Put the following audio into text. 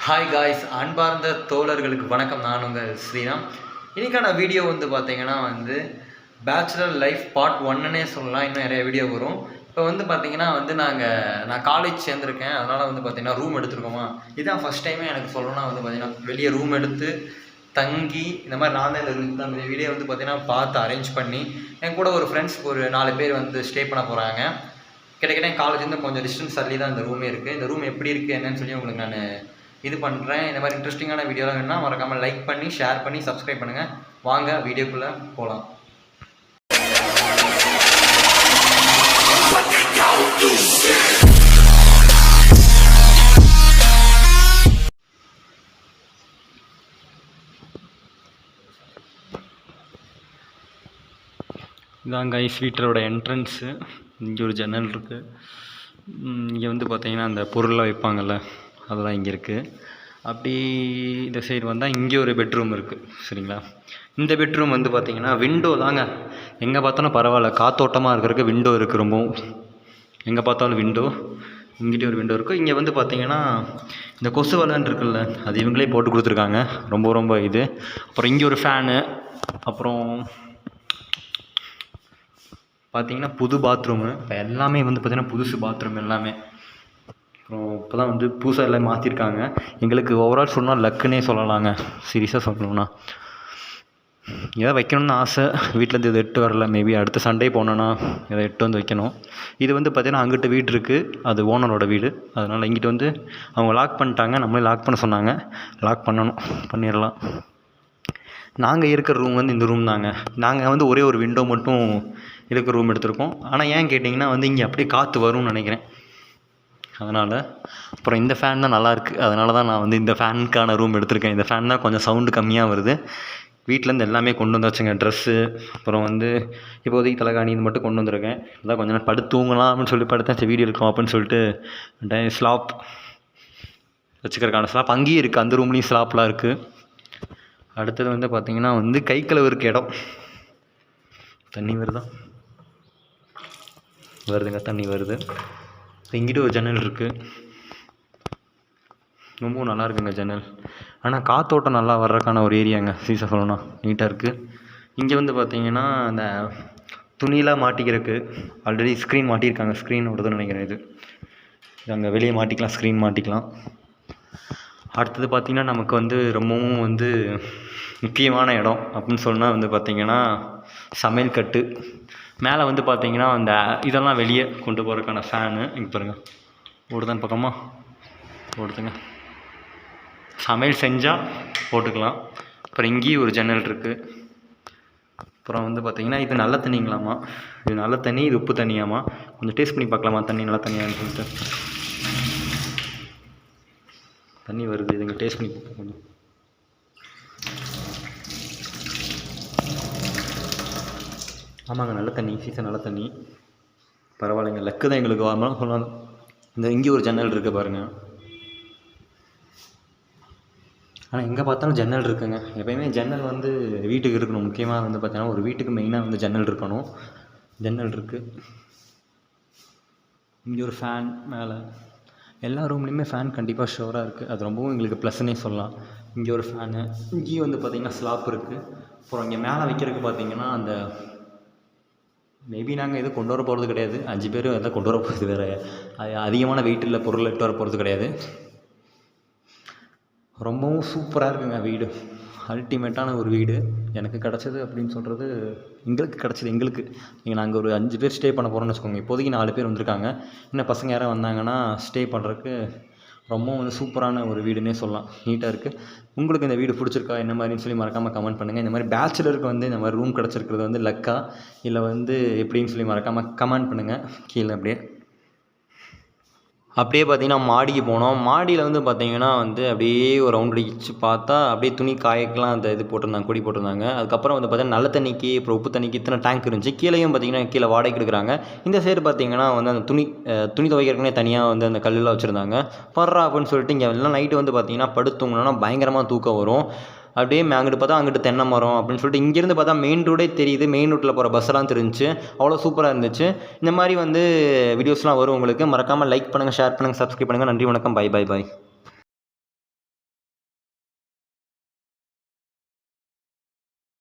Hi guys, அன்பார்ந்த தோழர்களுக்கு வணக்கம். நான் உங்கள் ஸ்ரீராம். இன்றைக்கான வீடியோ பார்த்தீங்கன்னா பேச்சுலர் லைஃப் பார்ட் 1ன்னே சொல்லலாம். இன்னும் நிறைய வீடியோ வரும். இப்போ பார்த்தீங்கன்னா நான் காலேஜ் சேர்ந்துருக்கேன். அதனால் பார்த்தீங்கன்னா ரூம் எடுத்துருக்கோமா. இதுதான் ஃபஸ்ட் டைமே எனக்கு சொல்லணும்னா பார்த்தீங்கன்னா வெளியே ரூம் எடுத்து தங்கி இந்த மாதிரி நான் தான் இந்த வீடியோ பார்த்தீங்கன்னா பார்த்து அரேஞ்ச் பண்ணி என் கூட ஒரு ஃப்ரெண்ட்ஸ் ஒரு 4 பேர் ஸ்டே பண்ண போகிறாங்க. கிட்டத்தட்ட என் காலேஜ்லேருந்து கொஞ்சம் டிஸ்டன்ஸ் தள்ளி தான் இந்த ரூமே இருக்குது. இந்த ரூம் எப்படி இருக்குது என்னன்னு சொல்லி உங்களுக்கு நான் இது பண்ணுறேன். இந்த மாதிரி இன்ட்ரெஸ்டிங்கான வீடியோலாம் வேணுன்னா மறக்காமல் லைக் பண்ணி ஷேர் பண்ணி சப்ஸ்கிரைப் பண்ணுங்கள். வாங்க வீடியோக்குள்ளே போகலாம். இதாங்க ஸ்வீட்டரோட என்ட்ரன்ஸு. இங்கே ஒரு ஜன்னல் இருக்குது. இங்கே பார்த்தீங்கன்னா அந்த பொருளெலாம் வைப்பாங்கள்ல அதெல்லாம் இங்கே இருக்குது. அப்படி இந்த சைடு வந்தால் இங்கே ஒரு பெட்ரூம் இருக்குது. சரிங்களா, இந்த பெட்ரூம் பார்த்தீங்கன்னா விண்டோ தாங்க. எங்கே பார்த்தாலும் பரவாயில்ல, காத்தோட்டமாக இருக்கிறதுக்கு விண்டோ இருக்குது. ரொம்பவும் எங்கே பார்த்தாலும் விண்டோ. இங்கிட்டே ஒரு விண்டோ இருக்குது. இங்கே பார்த்தீங்கன்னா இந்த கொசு வலைன்னு இருக்குல்ல, அது இவங்களே போட்டு கொடுத்துருக்காங்க. ரொம்ப இது. அப்புறம் இங்கே ஒரு ஃபேனு. அப்புறம் பார்த்தீங்கன்னா புது பாத்ரூமு. இப்போ எல்லாமே பார்த்தீங்கன்னா புதுசு பாத்ரூம் எல்லாமே. அப்புறம் இப்போ தான் புதுசாக எல்லாம் மாற்றிருக்காங்க. எங்களுக்கு ஓவரால் சொல்லணும்னா லக்குன்னே சொல்லலாங்க. சீரியஸாக சொல்லணும்னா எதாவது வைக்கணும்னு ஆசை. வீட்டிலேருந்து இது எட்டு வரல. மேபி அடுத்த சண்டே போனோன்னா எதை எட்டு வைக்கணும். இது பார்த்தீங்கன்னா அங்கிட்ட வீடு இருக்குது, அது ஓனரோட வீடு. அதனால் இங்கிட்ட அவங்க லாக் பண்ணிட்டாங்க. நம்மளே லாக் பண்ண சொன்னாங்க. லாக் பண்ணிடலாம். நாங்கள் இருக்கிற ரூம் இந்த ரூம் தாங்க. நாங்கள் ஒரே ஒரு விண்டோ மட்டும் இருக்கிற ரூம் எடுத்திருக்கோம். ஆனால் ஏன் கேட்டிங்கன்னா இங்கே அப்படியே காற்று வரும்னு நினைக்கிறேன். அதனால் அப்புறம் இந்த ஃபேன் தான் நல்லாயிருக்கு. அதனால தான் நான் இந்த ஃபேனுக்கான ரூம் எடுத்திருக்கேன். இந்த ஃபேன் தான் கொஞ்சம் சவுண்டு கம்மியாக வருது. வீட்டிலேருந்து எல்லாமே கொண்டு வந்தாச்சுங்க. ட்ரெஸ்ஸு, அப்புறம் இப்போதைக்கு தலைகாணி இது மட்டும் கொண்டு வந்திருக்கேன். அதான் கொஞ்சம் நேரம் படுத்து தூங்கலாம் அப்படின்னு சொல்லி படுத்தேன். சரி வீடியோ எடுக்கலாம் அப்படின்னு சொல்லிட்டு ஸ்லாப் வச்சுக்கிறக்கான ஸ்லாப் அங்கேயும் இருக்குது. அந்த ரூம்லேயும் ஸ்லாப்லாம் இருக்குது. அடுத்தது பார்த்திங்கன்னா கை கழுவுறக்கு இடம். தண்ணி வருதுங்க, தண்ணி வருது. இங்கிட்ட ஒரு ஜன்னல் இருக்குது. ரொம்பவும் நல்லா இருக்குங்க ஜன்னல். ஆனால் காற்றோட்டம் நல்லா வர்றதுக்கான ஒரு ஏரியாங்க. சீசா சொல்லணும்னா நீட்டாக இருக்குது. இங்கே பார்த்தீங்கன்னா அந்த துணியெலாம் மாட்டிக்கிறதுக்கு ஆல்ரெடி ஸ்க்ரீன் மாட்டியிருக்காங்க. ஸ்க்ரீன் ஓடுதுன்னு நினைக்கிறேன். இது அங்கே வெளியே மாட்டிக்கலாம், ஸ்க்ரீன் மாட்டிக்கலாம். அடுத்தது பார்த்திங்கன்னா நமக்கு ரொம்பவும் முக்கியமான இடம் அப்படின்னு சொன்னால் பார்த்திங்கன்னா சமையல் கட்டு. மேலே பார்த்திங்கன்னா அந்த இதெல்லாம் வெளியே கொண்டு போகிறதுக்கான ஃபேனு. இங்கே பாருங்கள், ஓடுதான் பக்கமாக ஓடுதுங்க. சமையல் செஞ்சால் போட்டுக்கலாம். அப்புறம் இங்கேயும் ஒரு ஜன்னல் இருக்குது. அப்புறம் பார்த்திங்கன்னா இது நல்ல தண்ணிங்களாமா. இது நல்ல தண்ணி, இது உப்பு தண்ணியாமா. கொஞ்சம் டேஸ்ட் பண்ணி பார்க்கலாமா தண்ணி நல்ல தண்ணியான்னு சொல்லிட்டு. தண்ணி வருது, இதுங்க டேஸ்ட் பண்ணி பார்க்கணும். ஆமாங்க, நல்ல தண்ணி, சீசன் நல்ல தண்ணி. பரவாயில்லைங்க, லக்கு தான் எங்களுக்கு. வாரமாக சொல்லலாம். இங்கே ஒரு ஜன்னல் இருக்குது பாருங்கள். ஆனால் எங்கே பார்த்தாலும் ஜன்னல் இருக்குங்க. எப்போயுமே ஜன்னல் வீட்டுக்கு இருக்கணும். முக்கியமாக பார்த்தீங்கன்னா ஒரு வீட்டுக்கு மெயினாக ஜன்னல் இருக்கணும். ஜன்னல் இருக்குது. இங்கே ஒரு ஃபேன். மேலே எல்லா ரூம்லேயுமே ஃபேன் கண்டிப்பாக ஷோராக இருக்குது. அது ரொம்பவும் எங்களுக்கு ப்ளஸ்ன்னே சொல்லலாம். இங்கே ஒரு ஃபேனு. இங்கேயும் பார்த்திங்கன்னா ஸ்லாப் இருக்குது. அப்புறம் இங்கே மேலே வைக்கிறதுக்கு பார்த்திங்கன்னா அந்த மேபி நாங்கள் எதுவும் கொண்டு வர போகிறது கிடையாது. 5 பேர் எல்லாம் கொண்டு வர போகிறது வேறு. அது அதிகமான வெயிட்டில் பொருள் எட்டு வர போகிறது கிடையாது. ரொம்பவும் சூப்பராக இருக்குங்க வீடு. அல்டிமேட்டான ஒரு வீடு எனக்கு கிடச்சது அப்படின்னு சொல்கிறது. எங்களுக்கு இங்கே நாங்கள் ஒரு 5 பேர் ஸ்டே பண்ண போகிறோம்னு வச்சுக்கோங்க. இப்போதைக்கு 4 பேர் வந்திருக்காங்க. இன்னும் பசங்க யாரும் வந்தாங்கன்னா ஸ்டே பண்ணுறதுக்கு ரொம்ப சூப்பரான ஒரு வீடுன்னே சொல்லலாம். நீட்டாக இருக்குது. உங்களுக்கு இந்த வீடு பிடிச்சிருக்கா என்ன மாதிரின்னு சொல்லி மறக்காமல் கமெண்ட் பண்ணுங்கள். இந்த மாதிரி பேச்சுலருக்கு இந்த மாதிரி ரூம் கிடச்சிருக்கிறது லக்கா இல்லை எப்படின்னு சொல்லி மறக்காமல் கமெண்ட் பண்ணுங்கள் கீழே. அப்படியே பார்த்திங்கன்னா மாடிக்கு போனோம். மாடியில் பார்த்திங்கன்னா அப்படியே ஒரு ரவுண்ட் அடிச்சு பார்த்தா அப்படியே துணி காயக்கெலாம் அந்த இது போட்டிருந்தாங்க, கொடி போட்டிருந்தாங்க. அதுக்கப்புறம் பார்த்திங்கன்னா நல்ல தண்ணிக்கு அப்புறம் உப்பு தண்ணிக்கு இத்தனை டேங்க் இருந்துச்சு. கீழேயும் பார்த்திங்கன்னா கீழே வாடகைக்கு எடுக்கிறாங்க. இந்த சைடு பார்த்திங்கன்னா அந்த துணி துவைக்கிறதுக்குனே தனியாக அந்த கல்லெலாம் வச்சுருந்தாங்க. பர்றா அப்படின்னு சொல்லிட்டு இங்கே எல்லாம் நைட்டு பார்த்திங்கன்னா படுத்தூங்கணுன்னா பயங்கரமாக தூக்கம் வரும். அப்படியே அங்கிட்டு பார்த்தா அங்கிட்டு தென்னை மரம் அப்படின்னு சொல்லிட்டு இங்கேருந்து பார்த்தா மெயின் ரோடே தெரியுது. மெயின் ரோட்டில் போகிற பஸ்ஸெல்லாம் தெரிஞ்சிச்சு. அவ்வளோ சூப்பராக இருந்துச்சு. இந்த மாதிரி வீடியோஸ்லாம் வரும் உங்களுக்கு. மறக்காமல் லைக் பண்ணுங்கள், ஷேர் பண்ணுங்கள், சப்ஸ்கிரைப் பண்ணுங்கள். நன்றி, வணக்கம், பை.